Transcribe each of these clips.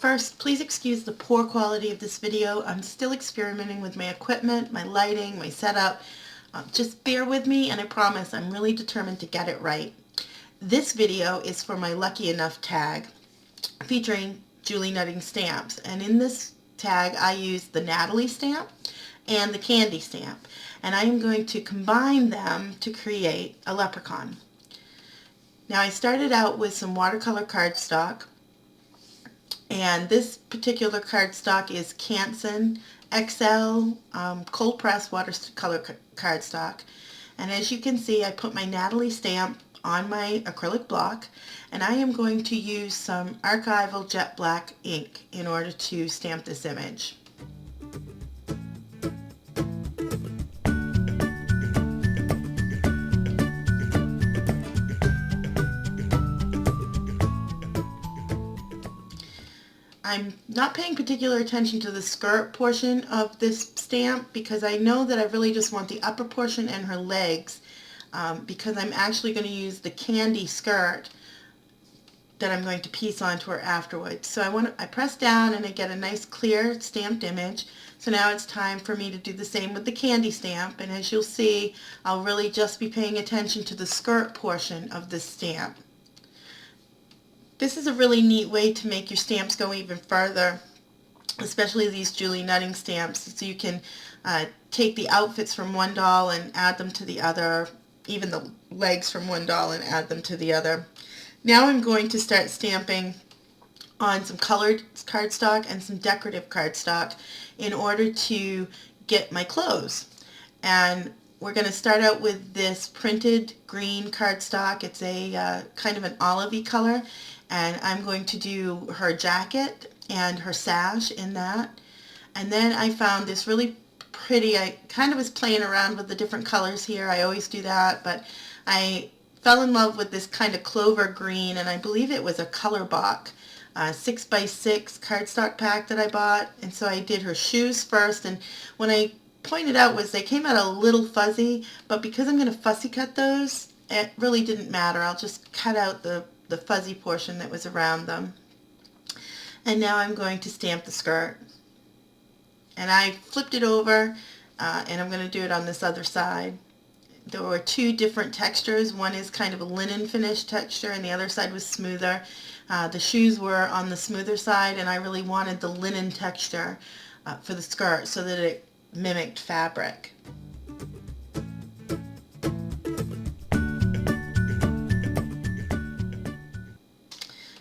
First, please excuse the poor quality of this video. I'm still experimenting with my equipment, my lighting, my setup. Just bear with me, and I promise I'm really determined to get it right. This video is for my Lucky Enough tag featuring Julie Nutting stamps, and in this tag I used the Natalie stamp and the candy stamp, and I am going to combine them to create a leprechaun. Now, I started out with some watercolor cardstock, and this particular cardstock is Canson XL cold press watercolor cardstock. And as you can see, I put my Natalie stamp on my acrylic block, and I am going to use some archival jet black ink in order to stamp this image. I'm not paying particular attention to the skirt portion of this stamp because I know that I really just want the upper portion and her legs, because I'm actually going to use the candy skirt that I'm going to piece onto her afterwards. So I press down and I get a nice clear stamped image. So now it's time for me to do the same with the candy stamp, and as you'll see, I'll really just be paying attention to the skirt portion of this stamp. This is a really neat way to make your stamps go even further, especially these Julie Nutting stamps. So you can take the outfits from one doll and add them to the other, even the legs from one doll and add them to the other. Now I'm going to start stamping on some colored cardstock and some decorative cardstock in order to get my clothes. And we're going to start out with this printed green cardstock. It's a kind of an olivey color, and I'm going to do her jacket and her sash in that. And then I found this really pretty, I kind of was playing around with the different colors here. I always do that, but I fell in love with this kind of clover green, and I believe it was a color box 6x6 cardstock pack that I bought. And so I did her shoes first, and when I pointed out was they came out a little fuzzy, but because I'm going to fussy cut those, it really didn't matter. I'll just cut out the fuzzy portion that was around them. And now I'm going to stamp the skirt. And I flipped it over, and I'm going to do it on this other side. There were two different textures. One is kind of a linen finish texture, and the other side was smoother. The shoes were on the smoother side, and I really wanted the linen texture for the skirt so that it mimicked fabric.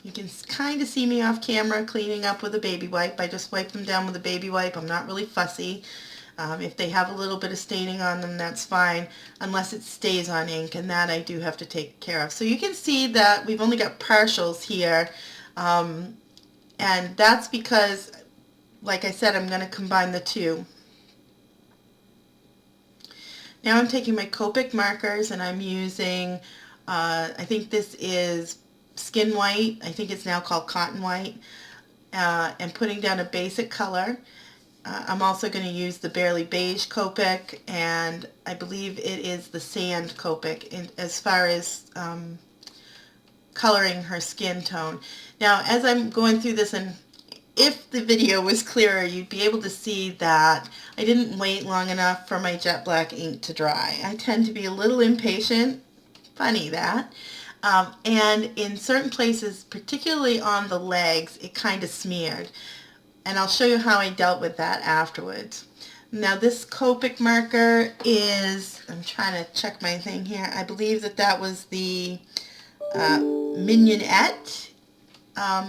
You can kind of see me off camera cleaning up with a baby wipe. I just wipe them down with a baby wipe. I'm not really fussy. If they have a little bit of staining on them, that's fine, unless it stays on ink, and that I do have to take care of. So you can see that we've only got partials here, and that's because, like I said, I'm going to combine the two. Now I'm taking my Copic markers, and I'm using, I think this is Skin White, I think it's now called Cotton White, and putting down a basic color. I'm also going to use the Barely Beige Copic, and I believe it is the Sand Copic as far as coloring her skin tone. Now, as I'm going through this, and if the video was clearer, you'd be able to see that I didn't wait long enough for my jet black ink to dry. I tend to be a little impatient. Funny that. And in certain places, particularly on the legs, it kind of smeared. And I'll show you how I dealt with that afterwards. Now this Copic marker is, I'm trying to check my thing here, I believe that was the Mignonette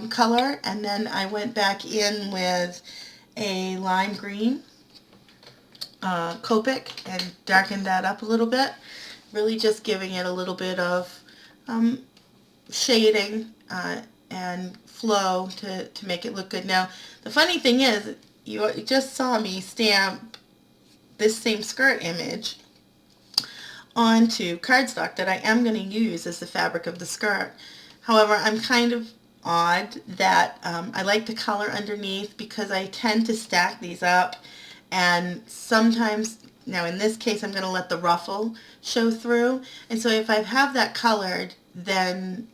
color, and then I went back in with a lime green Copic and darkened that up a little bit, really just giving it a little bit of shading and flow to make it look good. Now, the funny thing is, you just saw me stamp this same skirt image onto cardstock that I am going to use as the fabric of the skirt. However, I'm kind of odd that I like the color underneath because I tend to stack these up, and sometimes, now in this case, I'm going to let the ruffle show through, and so if I have that colored, then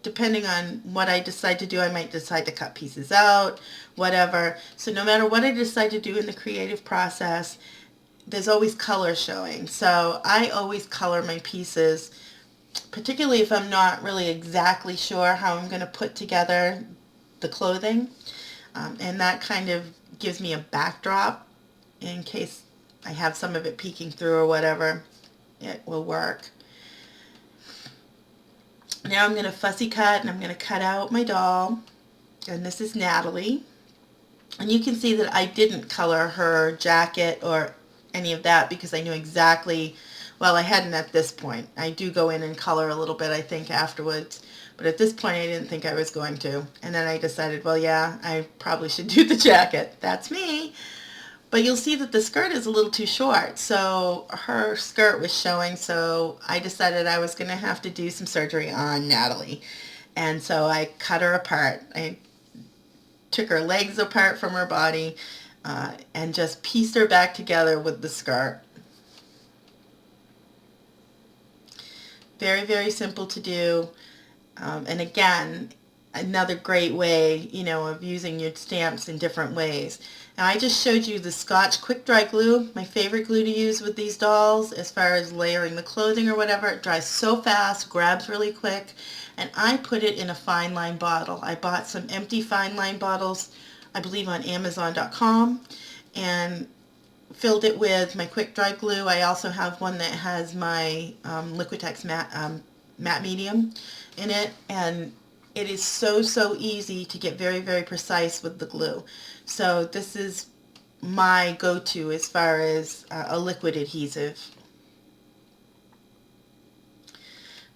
depending on what I decide to do, I might decide to cut pieces out, whatever. So no matter what I decide to do in the creative process, there's always color showing. So I always color my pieces, particularly if I'm not really exactly sure how I'm going to put together the clothing. And that kind of gives me a backdrop in case I have some of it peeking through or whatever. It will work. Now I'm going to fussy cut, and I'm going to cut out my doll. And this is Natalie. And you can see that I didn't color her jacket or any of that because I knew exactly, well, I hadn't at this point. I do go in and color a little bit, I think, afterwards. But at this point, I didn't think I was going to. And then I decided, well, yeah, I probably should do the jacket. That's me. But you'll see that the skirt is a little too short. So her skirt was showing, so I decided I was going to have to do some surgery on Natalie. And so I cut her apart. I took her legs apart from her body and just pieced her back together with the skirt. Very, very simple to do. And again, another great way, you know, of using your stamps in different ways. Now I just showed you the Scotch quick dry glue, my favorite glue to use with these dolls as far as layering the clothing or whatever. It dries so fast, grabs really quick, and I put it in a fine line bottle. I bought some empty fine line bottles, I believe on Amazon.com, and filled it with my quick dry glue. I also have one that has my Liquitex matte medium in it, and it is so easy to get very, very precise with the glue. So this is my go-to as far as a liquid adhesive.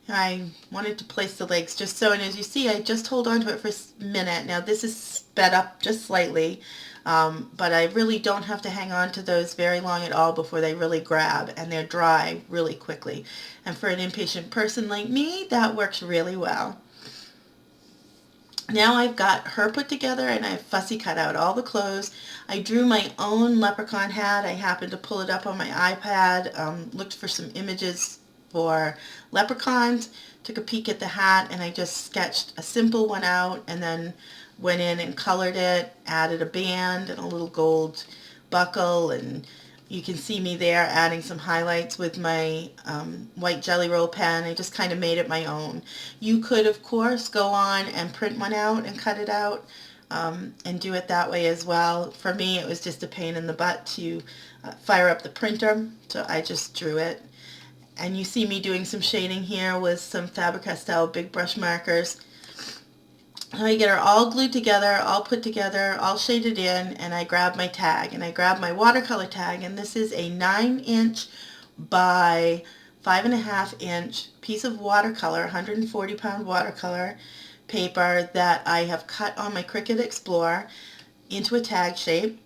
I wanted to place the legs just so, and as you see, I just hold on to it for a minute. Now this is sped up just slightly, but I really don't have to hang on to those very long at all before they really grab, and they're dry really quickly. And for an impatient person like me, that works really well. Now I've got her put together, and I've fussy cut out all the clothes. I drew my own leprechaun hat. I happened to pull it up on my iPad, looked for some images for leprechauns, took a peek at the hat, and I just sketched a simple one out, and then went in and colored it, added a band and a little gold buckle, and you can see me there adding some highlights with my white Jelly Roll pen. I just kind of made it my own. You could, of course, go on and print one out and cut it out and do it that way as well. For me, it was just a pain in the butt to fire up the printer, so I just drew it. And you see me doing some shading here with some Faber-Castell big brush markers. I get her all glued together, all put together, all shaded in, and I grab my tag, and I grab my watercolor tag, and this is a 9-inch by 5.5-inch piece of watercolor, 140-pound watercolor paper that I have cut on my Cricut Explorer into a tag shape.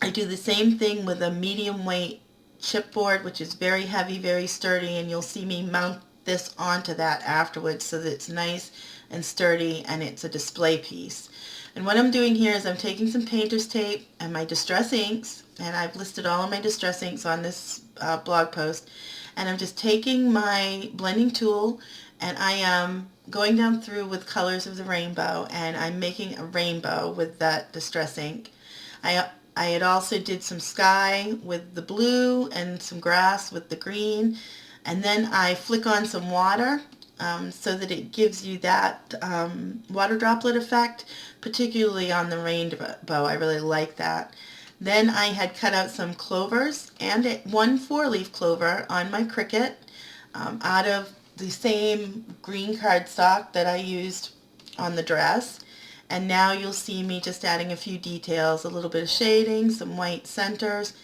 I do the same thing with a medium weight chipboard, which is very heavy, very sturdy, and you'll see me mount this onto that afterwards so that it's nice and sturdy and it's a display piece. And what I'm doing here is I'm taking some painter's tape and my distress inks, and I've listed all of my distress inks on this blog post, and I'm just taking my blending tool and I am going down through with colors of the rainbow, and I'm making a rainbow with that distress ink. I had also did some sky with the blue and some grass with the green, and then I flick on some water so that it gives you that water droplet effect, particularly on the rainbow. I really like that. Then I had cut out some clovers and one 4-leaf clover on my Cricut out of the same green cardstock that I used on the dress. And now you'll see me just adding a few details, a little bit of shading, some white centers,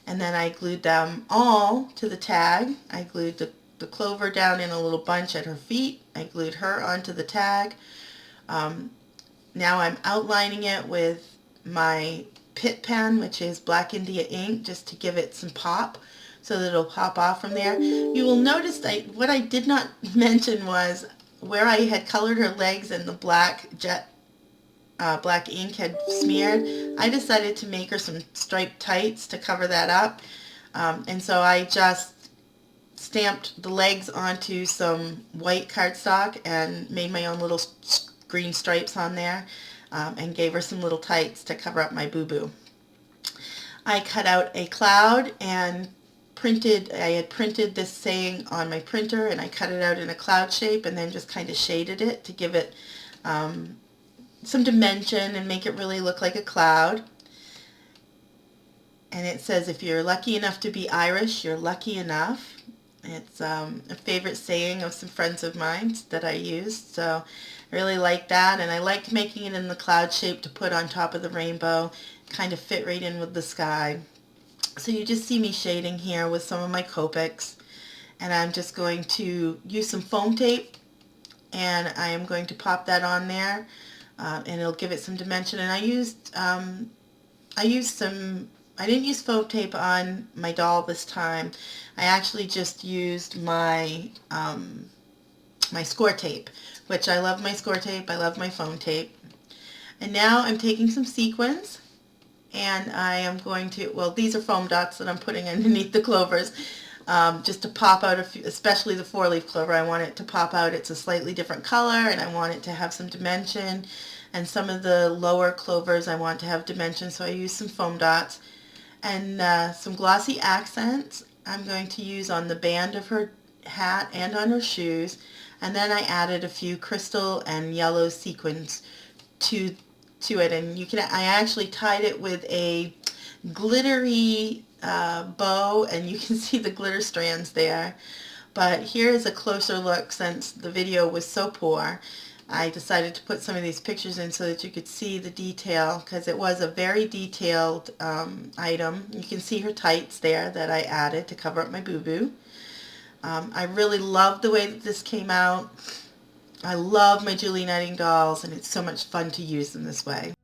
and then I glued them all to the tag. I glued the clover down in a little bunch at her feet. I glued her onto the tag. Now I'm outlining it with my Pitt pen, which is Black India ink, just to give it some pop so that it'll pop off from there. You will notice that what I did not mention was where I had colored her legs and the black ink had smeared. I decided to make her some striped tights to cover that up, and so I just stamped the legs onto some white cardstock and made my own little green stripes on there, and gave her some little tights to cover up my boo-boo. I cut out a cloud and I had printed this saying on my printer, and I cut it out in a cloud shape and then just kind of shaded it to give it some dimension and make it really look like a cloud. And it says, if you're lucky enough to be Irish, you're lucky enough. It's a favorite saying of some friends of mine that I used, so I really like that, and I like making it in the cloud shape to put on top of the rainbow, kind of fit right in with the sky. So you just see me shading here with some of my Copics, and I'm just going to use some foam tape, and I am going to pop that on there, and it'll give it some dimension. And I didn't use foam tape on my doll this time. I actually just used my my score tape, which I love my score tape, I love my foam tape. And now I'm taking some sequins, and I am going to, well, these are foam dots that I'm putting underneath the clovers, just to pop out a few, especially the 4-leaf clover. I want it to pop out. It's a slightly different color, and I want it to have some dimension. And some of the lower clovers I want to have dimension, so I use some foam dots. And some glossy accents I'm going to use on the band of her hat and on her shoes. And then I added a few crystal and yellow sequins to it. And I actually tied it with a glittery bow, and you can see the glitter strands there. But here is a closer look. Since the video was so poor, I decided to put some of these pictures in so that you could see the detail, because it was a very detailed item. You can see her tights there that I added to cover up my boo-boo. I really love the way that this came out. I love my Julie Netting dolls, and it's so much fun to use them this way.